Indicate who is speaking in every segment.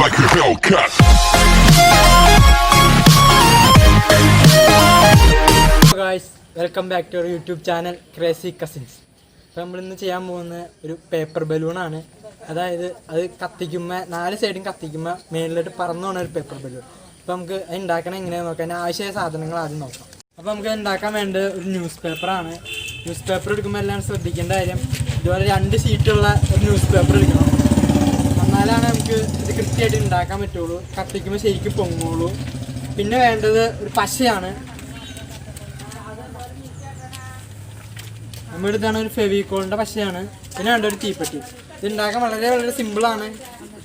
Speaker 1: like a Hellcat.
Speaker 2: Guys, welcome back to our YouTube channel Crazy Cousins. അപ്പോൾ നമ്മളിന്ന് ചെയ്യാൻ പോകുന്ന ഒരു പേപ്പർ ബലൂണാണ്. അതായത് അത് കത്തിക്കുമ്പോൾ 4 സൈഡും കത്തിക്കുമ്പോൾ മേളിലോട്ട് പറന്നു പോകുന്ന ഒരു പേപ്പർ ബലൂൺ. അപ്പോൾ നമുക്ക് അത് ഉണ്ടാക്കണം എങ്ങനെയാണെന്ന് നോക്കാം. അതിന് ആവശ്യമായ സാധനങ്ങൾ ആദ്യം നോക്കാം. അപ്പോൾ നമുക്ക് ഉണ്ടാക്കാൻ വേണ്ടത് ഒരു ന്യൂസ് പേപ്പറാണ്. ന്യൂസ് പേപ്പർ എടുക്കുമ്പോൾ എല്ലാം ശ്രദ്ധിക്കേണ്ട കാര്യം ഇതുപോലെ 2 ഷീറ്റുള്ള ഒരു ന്യൂസ് പേപ്പർ എടുക്കണം. എന്നാലാണ് നമുക്ക് ഇത് കൃത്യമായിട്ട് ഉണ്ടാക്കാൻ പറ്റുള്ളൂ. കത്തിക്കുമ്പോൾ ശരിക്കും പൊങ്ങുള്ളൂ. പിന്നെ വേണ്ടത് ഒരു പശയാണ്. നമ്മുടെ ഇതാണ് ഒരു ഫെവിക്കോളിൻ്റെ പശയാണ്. പിന്നെ വേണ്ട ഒരു തീപ്പെട്ടി. ഇത് ഉണ്ടാക്കാൻ വളരെ സിമ്പിളാണ്.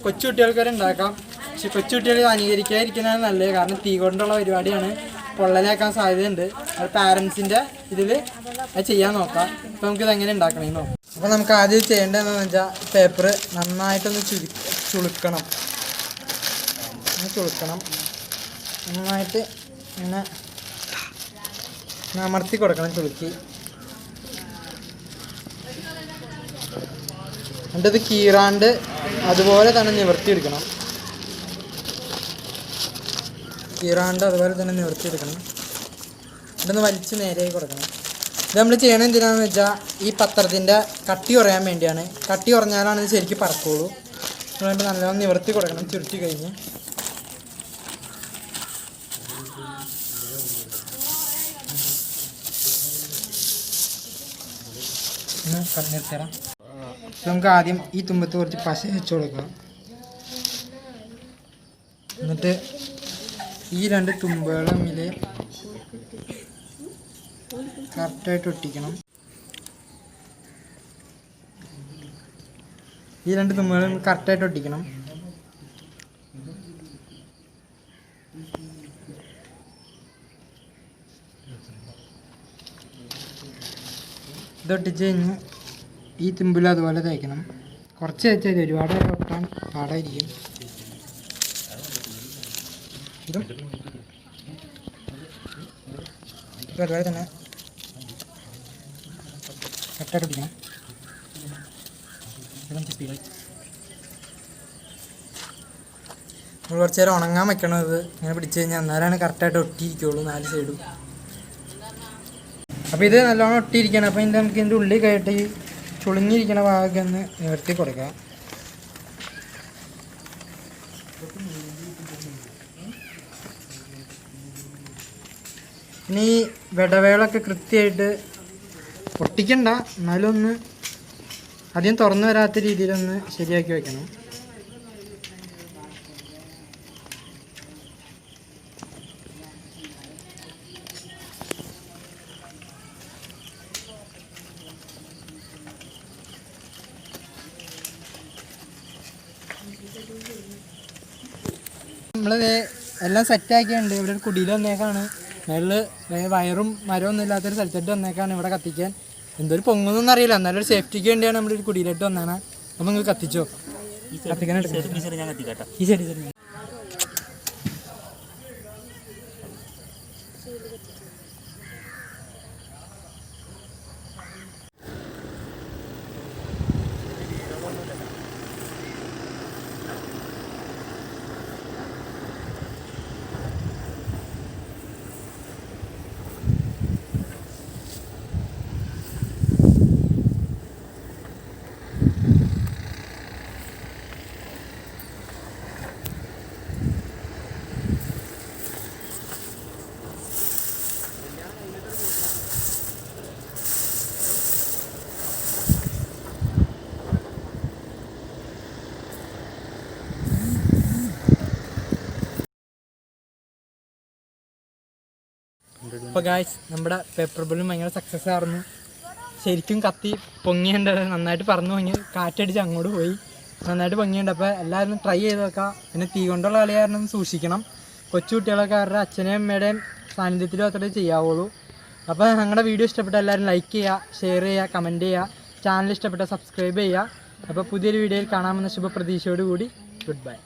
Speaker 2: കൊച്ചു കുട്ടികൾക്ക് വരെ ഉണ്ടാക്കാം. പക്ഷെ കൊച്ചു കുട്ടികൾ അനുകരിക്കാതിരിക്കുന്നതാണ് നല്ലത്. കാരണം തീ കൊണ്ടുള്ള പരിപാടിയാണ്, പൊള്ളലേക്കാൻ സാധ്യതയുണ്ട്. അത് പാരൻസിൻ്റെ ഇതിൽ അത് ചെയ്യാൻ നോക്കാം. അപ്പോൾ നമുക്കിത് എങ്ങനെ ഉണ്ടാക്കണമെന്ന് നോക്കാം. അപ്പോൾ നമുക്ക് ആദ്യം ചെയ്യേണ്ടതെന്ന് വെച്ചാൽ പേപ്പർ നന്നായിട്ടൊന്ന് ചുളുക്കണം. നന്നായിട്ട് ഇങ്ങനെ അമർത്തി കൊടുക്കണം. ചുളുക്കി എന്നിട്ട് ഇത് കീറാണ്ട് അതുപോലെ തന്നെ നിവർത്തിയെടുക്കണം. ഇതൊന്ന് വലിച്ച് നേരെയായി കൊടുക്കണം. ഇത് നമ്മൾ ചെയ്യണത് എന്തിനാണെന്ന് വെച്ചാൽ ഈ പത്രത്തിൻ്റെ കട്ടി കുറയാൻ വേണ്ടിയാണ്. കട്ടി കുറഞ്ഞാലാണ് ഇത് ശരിക്കും പറക്കുള്ളൂ. അതുകൊണ്ട് നല്ലോണം നിവർത്തി കൊടുക്കണം. ചുരുട്ടി കഴിഞ്ഞ് ഒന്ന് കണ്ണിർത്തരാം. നമുക്ക് ആദ്യം ഈ തുമ്പത്ത് കുറച്ച് പശ വെച്ച് കൊടുക്കാം. എന്നിട്ട് ഈ 2 തുമ്പുകൾ തമ്മിൽ കറക്റ്റായിട്ട് ഒട്ടിക്കണം. ഈ 2 തുമ്പുകളും കറക്റ്റായിട്ട് ഒട്ടിക്കണം. ഇതൊട്ടിച്ച് കഴിഞ്ഞ് ഈ തുമ്പിൽ അതുപോലെ തേക്കണം. കുറച്ച് തേച്ചാൽ ഒരുപാട് വരെ ഒട്ടാൻ പാടായിരിക്കും. ഇതും അതുപോലെ തന്നെ കറക്റ്റായിട്ട് ഒട്ടിക്കണം. നമ്മൾ കുറച്ച് നേരം ഉണങ്ങാൻ വെക്കണം. ഇത് ഇങ്ങനെ പിടിച്ച് കഴിഞ്ഞാൽ അന്നേരമാണ് കറക്റ്റായിട്ട് ഒട്ടിയിരിക്കുള്ളൂ 4 സൈഡും. അപ്പോൾ ഇത് നല്ലോണം ഒട്ടിയിരിക്കണം. അപ്പോൾ ഇതിൻ്റെ നമുക്ക് ഇതിൻ്റെ ഉള്ളിൽ കയറ്റി ചുളിഞ്ഞിരിക്കണ ഭാഗം ഒന്ന് നിവർത്തി കൊടുക്കാം. ഇനി ഈ വിടവേളൊക്കെ കൃത്യമായിട്ട് പൊട്ടിക്കണ്ട, എന്നാലും ഒന്ന് അധികം തുറന്നു വരാത്ത രീതിയിലൊന്ന് ശരിയാക്കി വെക്കണം. നമ്മളിത് എല്ലാം സെറ്റാക്കിയുണ്ട്. ഇവിടെ ഒരു കുടിയിൽ വന്നേക്കാണ്. മേളിൽ വയറും മരവും ഒന്നും ഇല്ലാത്തൊരു സ്ഥലത്തോട്ട് വന്നേക്കാണ് ഇവിടെ കത്തിക്കാൻ. എന്തൊരു പൊങ്ങുന്നൊന്നും അറിയില്ല, എന്നാലും ഒരു സേഫ്റ്റിക്ക് വേണ്ടിയാണ് നമ്മളൊരു കുടിയിലോട്ട് വന്നതാണ്. അപ്പോൾ നിങ്ങൾ കത്തിച്ചോ. കത്തിക്കാനായിട്ട് ഈ സൈഡ് അപ്പോൾ ഗായ്സ്, നമ്മുടെ പേപ്പർ ബലൂൺ ഭയങ്കര സക്സസ് ആയിരുന്നു. ശരിക്കും കത്തി പൊങ്ങിയുണ്ട്. നന്നായിട്ട് പറന്നു പൊങ്ങി കാറ്റടിച്ച് അങ്ങോട്ട് പോയി. നന്നായിട്ട് പൊങ്ങിയുണ്ട്. അപ്പോൾ എല്ലാവരും ട്രൈ ചെയ്ത് നോക്കാം. പിന്നെ തീ കൊണ്ടുള്ള കളി കാരണം സൂക്ഷിക്കണം. കൊച്ചു കുട്ടികളൊക്കെ അവരുടെ അച്ഛനെയും അമ്മയുടെയും സാന്നിധ്യത്തിൽ മാത്രമേ ചെയ്യാവുള്ളൂ. അപ്പോൾ ഞങ്ങളുടെ വീഡിയോ ഇഷ്ടപ്പെട്ട എല്ലാവരും ലൈക്ക് ചെയ്യുക, ഷെയർ ചെയ്യുക, കമൻറ്റ് ചെയ്യുക. ചാനൽ ഇഷ്ടപ്പെട്ട സബ്സ്ക്രൈബ് ചെയ്യുക. അപ്പോൾ പുതിയൊരു വീഡിയോയിൽ കാണാമെന്ന ശുഭപ്രതീക്ഷയോടുകൂടി ഗുഡ് ബൈ.